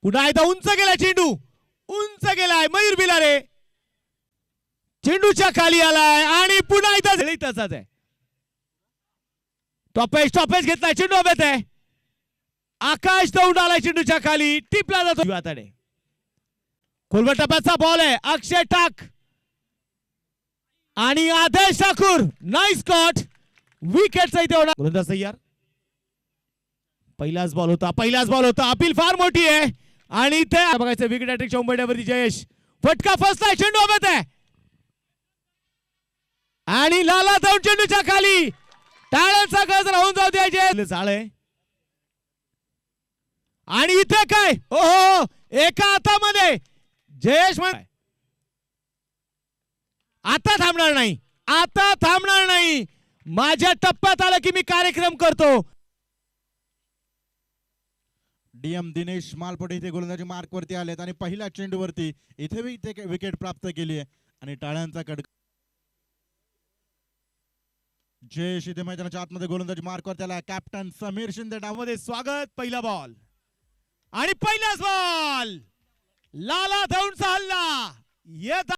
पुन्हा एकदा उंच गेला चेंडू, उंच गेलाय मयूर बिलारे, चेंडूच्या खाली आलाय आणि पुन्हा एकदा तसाच आहे. स्टॉपेज घेतलाय, चेंडू हवेत आहे. आकाश दौड आलाय चेंडूच्या खाली, टिपला जातो हाताने. खोलवर टप्प्याचा बॉल आहे, अक्षय टाक आणि आदेश ठाकूर. नाईस कॉट, विकेटचा इथे होणार. गोलंदाज तयार. पहिलाच बॉल होता, अपील फार मोठी आहे आणि इथे बघायचं विकेट हॅट्रिकच्या उंबरठ्यावरती जयेश. फटका फसलाय, चेंडू हवेत आहे आणि लाला जाऊन चेंडूच्या खाली. टाळ्यांचा गज राहून जाऊ द्यायचे. झालंय आणि इथे काय, ओहो, एका हातामध्ये जयेश आता थांबणार नाही. माझ्या टप्प्यात आलं की मी कार्यक्रम करतो. डीएम दिनेश मालपोटे इथे गोलंदाजी मार्क वरती आलेत आणि पहिल्या चेंडूवरती इथे विकेट प्राप्त केली आहे आणि टाळ्यांचा कडक. जयेश इथे मैदानाच्या आतमध्ये गोलंदाजी मार्क वरती आला. कॅप्टन समीर शिंदे डावमध्ये स्वागत. पहिला बॉल आणि पहिलाच बॉल, लाला धावूनचा हल्ला येत